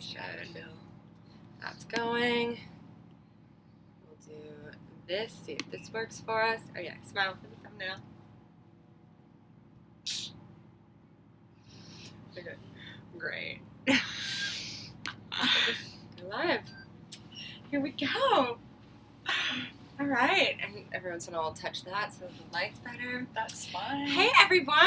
should. That's going. We'll do this. See if this works for us. Oh yeah, smile for the thumbnail. Okay. Great. Live. Here we go. All right, and every once in a while I'll touch that so the light's better. That's fine. Hey everyone,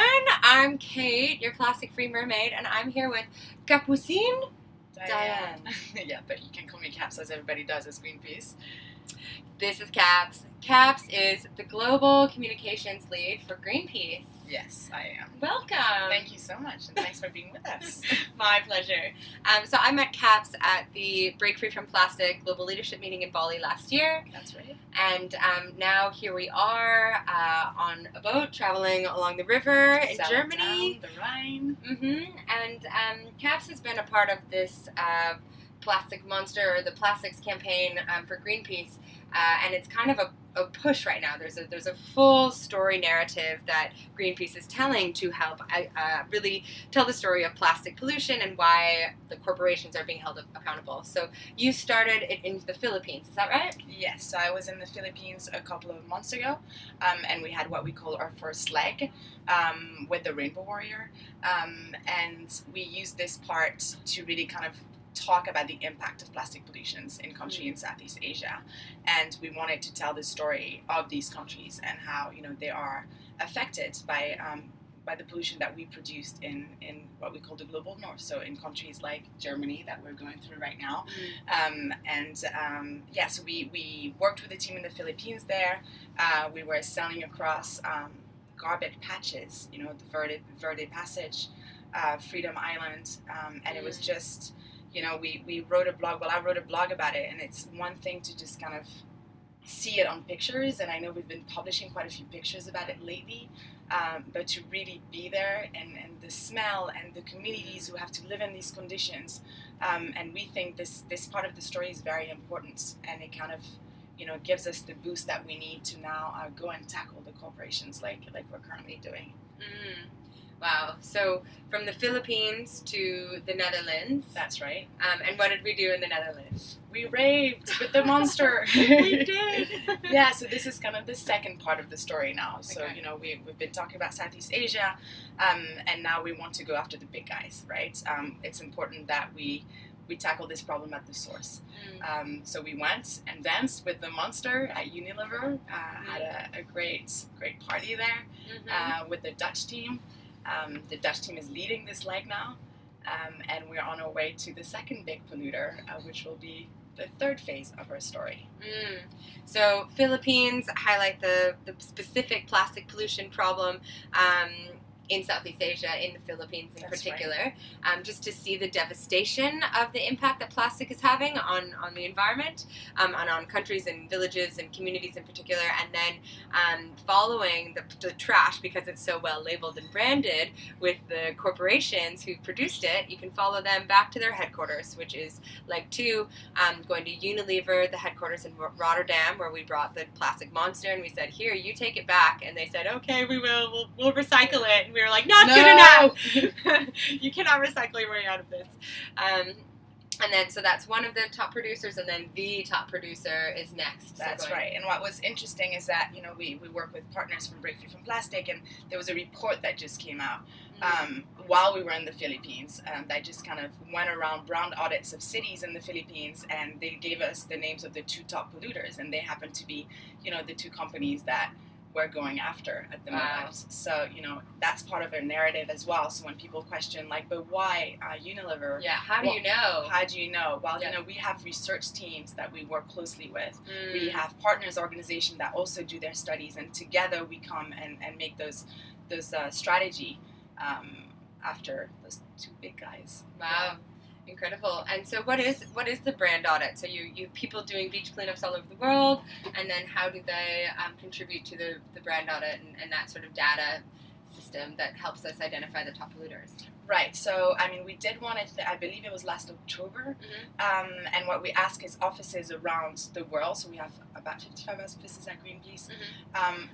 I'm Kate, your plastic-free mermaid, and I'm here with Capucine. Dayen. Yeah, but you can call me Caps as everybody does as Greenpeace. This is Caps. Caps is the global communications lead for Greenpeace. Yes, I am. Welcome. Thank you so much, and thanks for being with us. My pleasure. So I met Caps at the Break Free from Plastic Global Leadership Meeting in Bali last year. That's right. And now here we are on a boat traveling along the river in Germany. Down the Rhine. And Caps has been a part of this plastic monster, or the plastics campaign for Greenpeace. And it's kind of a push right now. There's a full story narrative that Greenpeace is telling to help really tell the story of plastic pollution and why the corporations are being held accountable. So you started it in the Philippines, is that right? Yes, so I was in the Philippines a couple of months ago, and we had what we call our first leg with the Rainbow Warrior, and we used this part to really kind of talk about the impact of plastic pollutions in countries in Southeast Asia, and we wanted to tell the story of these countries and how they are affected by the pollution that we produced in what we call the global north. So in countries like Germany that we're going through right now, so we worked with the team in the Philippines there. We were sailing across garbage patches, the Verde Passage, Freedom Island, and it was just. We wrote a blog. Well, I wrote a blog about it, and it's one thing to just kind of see it on pictures, and I know we've been publishing quite a few pictures about it lately, but to really be there and the smell and the communities who have to live in these conditions, and we think this part of the story is very important, and it kind of gives us the boost that we need to now go and tackle the corporations like we're currently doing. Wow. So from the Philippines to the Netherlands. That's right. And what did we do in the Netherlands? We raved with the monster. We did. Yeah, so this is kind of the second part of the story now. So, Okay. we've been talking about Southeast Asia, and now we want to go after the big guys, right? It's important that we tackle this problem at the source. So we went and danced with the monster at Unilever, had a great party there with the Dutch team. The Dutch team is leading this leg now, and we're on our way to the second big polluter, which will be the third phase of our story. So Philippines highlight the specific plastic pollution problem in Southeast Asia, in the Philippines in That's particular, just to see the devastation of the impact that plastic is having on the environment, and on countries and villages and communities in particular, and then following the trash, because it's so well labeled and branded with the corporations who produced it. You can follow them back to their headquarters, which is leg 2, going to Unilever, the headquarters in Rotterdam, where we brought the plastic monster, and we said, here, you take it back, and they said, okay, we will, we'll recycle it. We were like, not good enough. You cannot recycle your way out of this. And then, so that's one of the top producers, and then the top producer is next. That's right. And what was interesting is that, we work with partners from Break Free from Plastic, and there was a report that just came out while we were in the Philippines that just kind of went around brown audits of cities in the Philippines, and they gave us the names of the 2 top polluters, and they happen to be, the 2 companies that we're going after at the moment. So, that's part of our narrative as well. So when people question, but why Unilever? Yeah, how do you know? How do you know? Well, we have research teams that we work closely with. We have partners organizations that also do their studies, and together we come and make those strategy after those 2 big guys. Wow. Yeah. Incredible. And so what is the brand audit? So you people doing beach cleanups all over the world, and then how do they contribute to the brand audit and that sort of data system that helps us identify the top polluters? Right, so I mean, we did one, I believe it was last October, and what we ask is offices around the world, so we have about 55 offices at Greenpeace,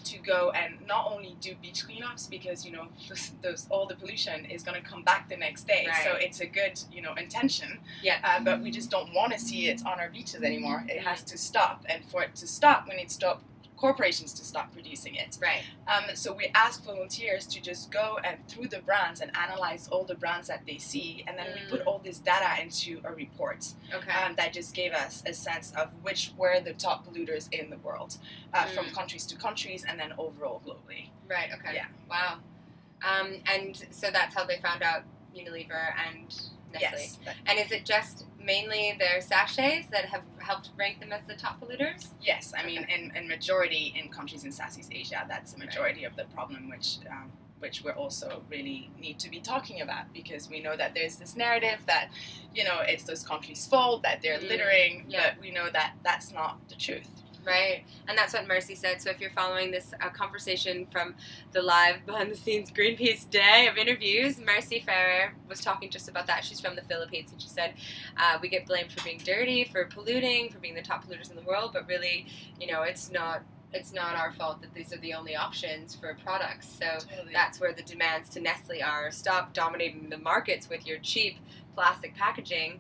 to go and not only do beach cleanups, because, you know, all the pollution is going to come back the next day, Right. so it's a good, you know, intention, Yeah. but we just don't want to see it on our beaches anymore. It has to stop, and for it to stop, we need to stop corporations to stop producing it. Right. So we ask volunteers to just go and through the brands and analyze all the brands that they see, and then we put all this data into a report that just gave us a sense of which were the top polluters in the world, from countries to countries, and then overall globally. Right. Okay. Yeah. Wow. And so that's how they found out Unilever and Nestle. Yes. And is it just mainly their sachets that have helped rank them as the top polluters? Yes, I mean, in majority in countries in Southeast Asia, that's the majority of the problem, which we also really need to be talking about, because we know that there's this narrative that, you know, it's those countries' fault, that they're littering, but we know that that's not the truth. Right, and that's what Mercy said. So if you're following this conversation from the live behind-the-scenes Greenpeace day of interviews, Mercy Ferrer was talking just about that. She's from the Philippines, and she said, we get blamed for being dirty, for polluting, for being the top polluters in the world, but really, you know, it's not our fault that these are the only options for products. So that's where the demands to Nestle are. Stop dominating the markets with your cheap plastic packaging.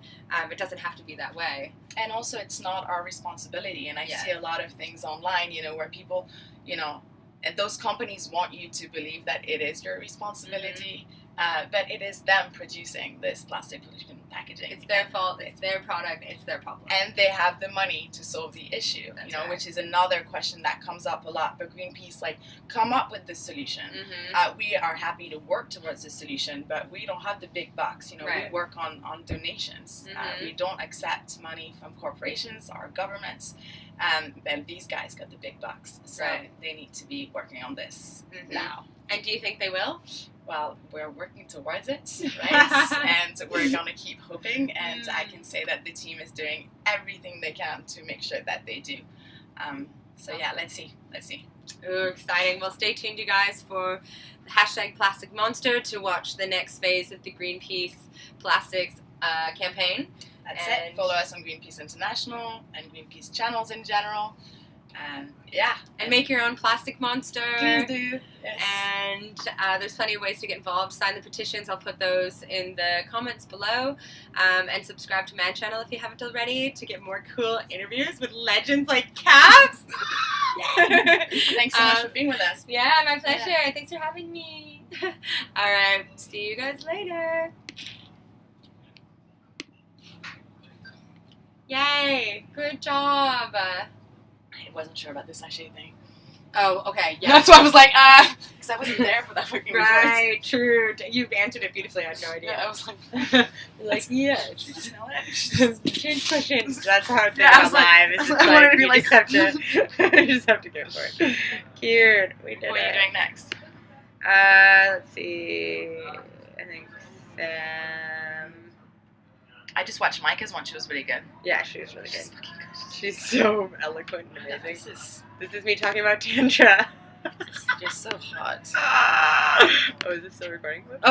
It doesn't have to be that way. And also, it's not our responsibility. And I see a lot of things online, you know, where people, you know, and those companies want you to believe that it is your responsibility, but it is them producing this plastic pollution packaging. It's their fault, it's their product, it's their problem. And they have the money to solve the issue, That's you know, right. which is another question that comes up a lot. But Greenpeace, like, come up with the solution. We are happy to work towards the solution, but we don't have the big bucks. You know, we work on donations. We don't accept money from corporations or governments. And these guys got the big bucks, so they need to be working on this now. And do you think they will? Well, we're working towards it, right? And we're going to keep hoping, and I can say that the team is doing everything they can to make sure that they do. So yeah, let's see. Ooh, exciting. Well, stay tuned, you guys, for the hashtag Plastic Monster to watch the next phase of the Greenpeace Plastics campaign. That's it. Follow us on Greenpeace International and Greenpeace channels in general. And make your own plastic monster. Please do. Yes. And there's plenty of ways to get involved. Sign the petitions. I'll put those in the comments below. And subscribe to my channel if you haven't already to get more cool interviews with legends like Caps. Thanks so much for being with us. Yeah, my pleasure. Thanks for having me. All right. See you guys later. Yay. Good job. I wasn't sure about the sachet thing. Oh, okay, yeah. That's why I was like, because I wasn't there for that fucking Right, true. You answered it beautifully. I had no idea. Yeah, I was like, yes. Did you smell it? Change questions. That's how it's I was live. like, It's just I wanted to be you like, just have to, you just have to go for it. Cute. We did What are you it. doing next? Let's see. I think Sam. I just watched Micah's one. She was really good. Yeah, she was really good. She's fucking good. She's so eloquent and Yeah, amazing. this This is me talking about Tantra. is just so hot. Oh, is this still recording? Oh.